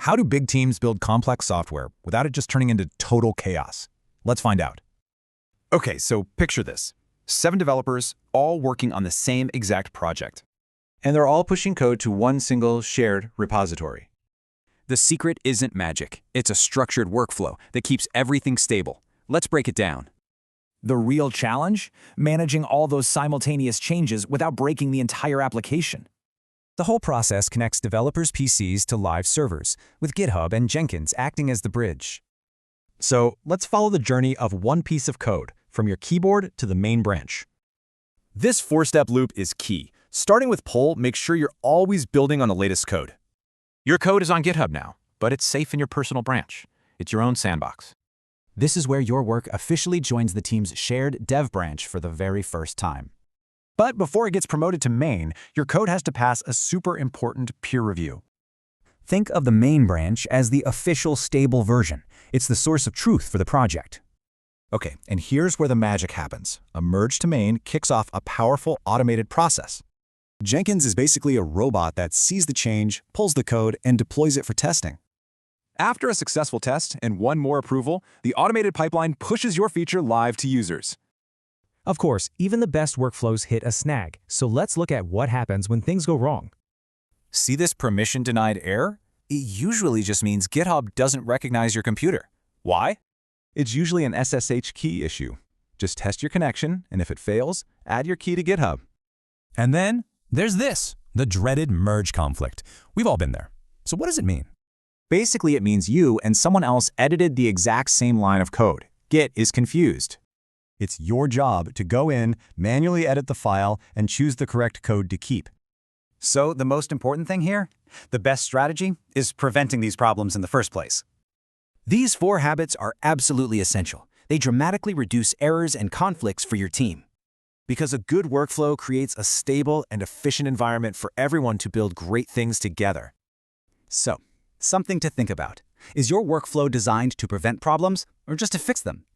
How do big teams build complex software without it just turning into total chaos? Let's find out. Okay, so picture this. 7 developers, all working on the same exact project. And they're all pushing code to one single shared repository. The secret isn't magic. It's a structured workflow that keeps everything stable. Let's break it down. The real challenge? Managing all those simultaneous changes without breaking the entire application. The whole process connects developers' PCs to live servers, with GitHub and Jenkins acting as the bridge. So let's follow the journey of one piece of code, from your keyboard to the main branch. This 4-step loop is key. Starting with pull, make sure you're always building on the latest code. Your code is on GitHub now, but it's safe in your personal branch. It's your own sandbox. This is where your work officially joins the team's shared dev branch for the very first time. But before it gets promoted to main, your code has to pass a super important peer review. Think of the main branch as the official stable version. It's the source of truth for the project. Okay, and here's where the magic happens. A merge to main kicks off a powerful automated process. Jenkins is basically a robot that sees the change, pulls the code, and deploys it for testing. After a successful test and one more approval, the automated pipeline pushes your feature live to users. Of course, even the best workflows hit a snag, so let's look at what happens when things go wrong. See this permission-denied error? It usually just means GitHub doesn't recognize your computer. Why? It's usually an SSH key issue. Just test your connection, and if it fails, add your key to GitHub. And then there's this, the dreaded merge conflict. We've all been there. So what does it mean? Basically, it means you and someone else edited the exact same line of code. Git is confused. It's your job to go in, manually edit the file, and choose the correct code to keep. So the most important thing here? The best strategy is preventing these problems in the first place. These 4 habits are absolutely essential. They dramatically reduce errors and conflicts for your team. Because a good workflow creates a stable and efficient environment for everyone to build great things together. So, something to think about. Is your workflow designed to prevent problems or just to fix them?